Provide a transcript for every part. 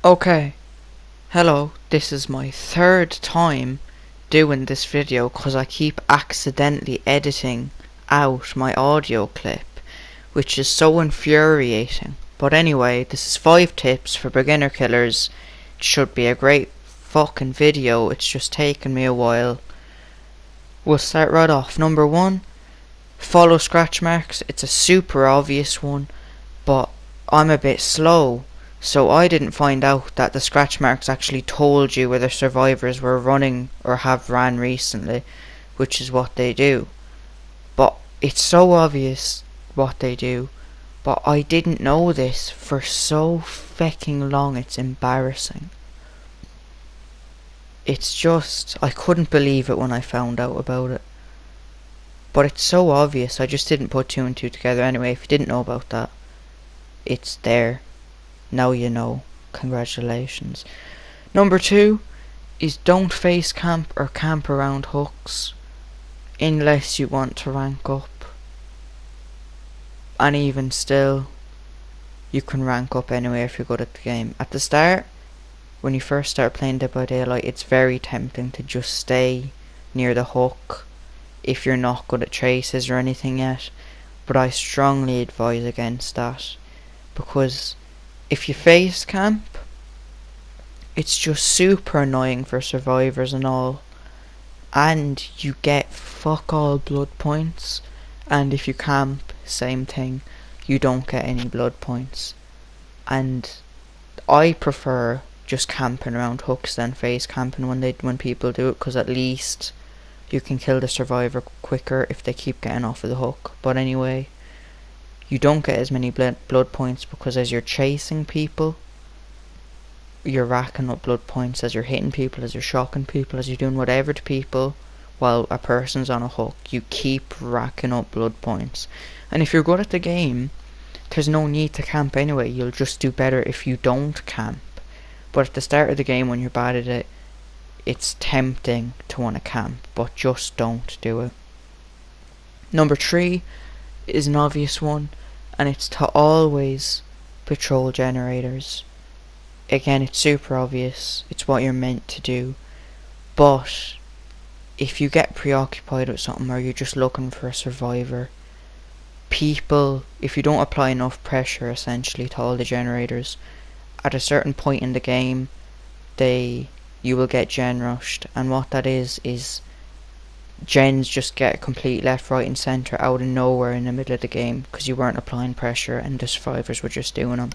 Okay, hello, this is my third time doing this video because I keep accidentally editing out my audio clip, which is so infuriating. But anyway, this is 5 tips for beginner killers. It should be a great fucking video, it's just taken me a while. We'll start right off. Number 1, follow scratch marks. It's a super obvious one, but I'm a bit slow, so I didn't find out that the scratch marks actually told you whether survivors were running or have ran recently, which is what they do. But it's so obvious what they do, but I didn't know this for so fucking long, it's embarrassing. It's just, I couldn't believe it when I found out about it. But it's so obvious, I just didn't put 2 and 2 together anyway. If you didn't know about that, it's there. Now you know. Congratulations. Number 2 is don't face camp or camp around hooks unless you want to rank up. And even still, you can rank up anyway if you're good at the game. At the start, when you first start playing Dead by Daylight, it's very tempting to just stay near the hook if you're not good at traces or anything yet. But I strongly advise against that, because if you face camp, it's just super annoying for survivors and all, and you get fuck all blood points. And if you camp, same thing, you don't get any blood points. And I prefer just camping around hooks than face camping when people do it, because at least you can kill the survivor quicker if they keep getting off of the hook. But anyway, you don't get as many blood points because as you're chasing people, you're racking up blood points. As you're hitting people, as you're shocking people, as you're doing whatever to people while a person's on a hook, you keep racking up blood points. And if you're good at the game, there's no need to camp anyway. You'll just do better if you don't camp. But at the start of the game, when you're bad at it, it's tempting to want to camp, but just don't do it. Number 3 is an obvious one, and it's to always patrol generators. Again, it's super obvious, it's what you're meant to do, but if you get preoccupied with something or you're just looking for a survivor, people, if you don't apply enough pressure essentially to all the generators, at a certain point in the game, you will get gen rushed. And what that is gens just get complete left, right and centre out of nowhere in the middle of the game because you weren't applying pressure and the survivors were just doing them.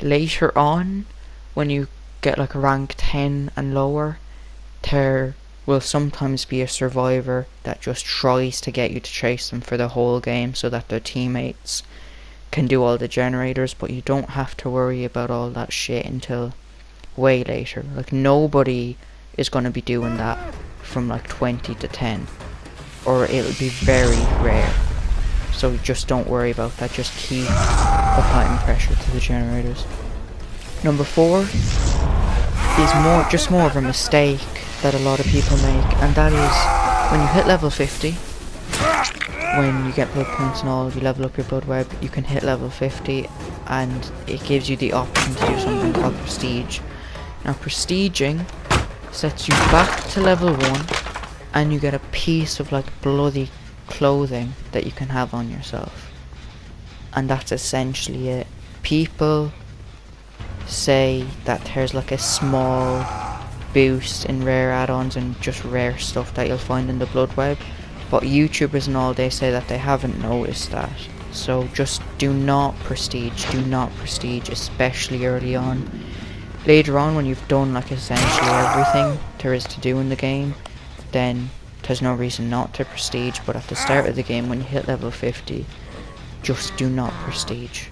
Later on, when you get like a rank 10 and lower, there will sometimes be a survivor that just tries to get you to chase them for the whole game so that their teammates can do all the generators, but you don't have to worry about all that shit until way later. Like, nobody is going to be doing that from like 20 to 10, or it'll be very rare. So just don't worry about that, just keep applying pressure to the generators. Number 4 is more of a mistake that a lot of people make, and that is when you hit level 50, when you get blood points and all, you level up your blood web, you can hit level 50 and it gives you the option to do something called prestige. Now prestiging sets you back to level 1 and you get a piece of like bloody clothing that you can have on yourself. And that's essentially it. People say that there's like a small boost in rare add-ons and just rare stuff that you'll find in the blood web, but YouTubers and all, they say that they haven't noticed that. So just do not prestige, especially early on. Later on, when you've done like essentially everything there is to do in the game, then there's no reason not to prestige. But at the start of the game, when you hit level 50, just do not prestige.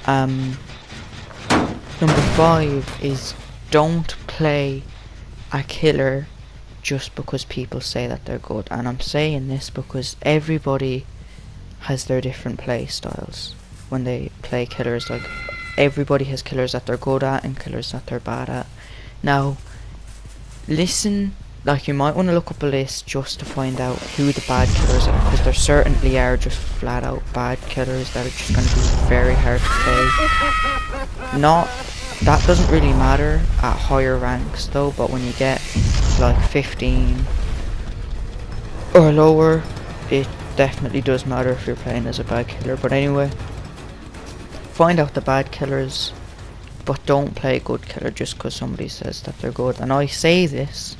Number 5 is don't play a killer just because people say that they're good. And I'm saying this because everybody has their different play styles when they play killers. Like, everybody has killers that they're good at and killers that they're bad at. Now, listen, like, you might want to look up a list just to find out who the bad killers are, because there certainly are just flat out bad killers that are just going to be very hard to play. Not That doesn't really matter at higher ranks though, but when you get like 15 or lower, it definitely does matter if you're playing as a bad killer. But anyway, find out the bad killers, but don't play a good killer just because somebody says that they're good. And I say this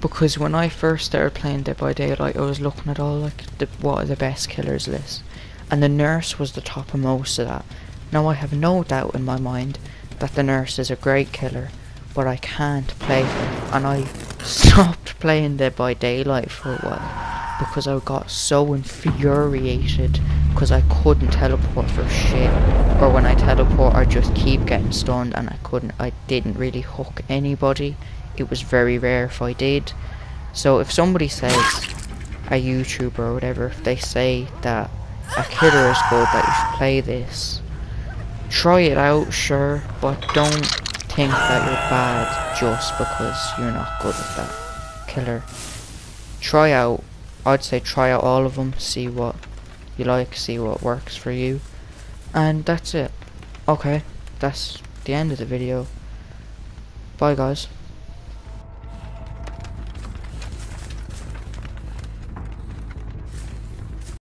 because when I first started playing Dead by Daylight, I was looking at all like what are the best killers list, and the nurse was the top of most of that. Now I have no doubt in my mind that the nurse is a great killer, but I can't play her, and I stopped playing Dead by Daylight for a while because I got so infuriated because I couldn't teleport for shit, or when I teleport I just keep getting stunned, and I didn't really hook anybody. It was very rare if I did. So if somebody says, a YouTuber or whatever, if they say that a killer is good, that you should play this, try it out, sure, but don't think that you're bad just because you're not good at that killer. Try out, I'd say try out all of them, see what you like, see what works for you, and that's it. Okay, that's the end of the video. Bye guys.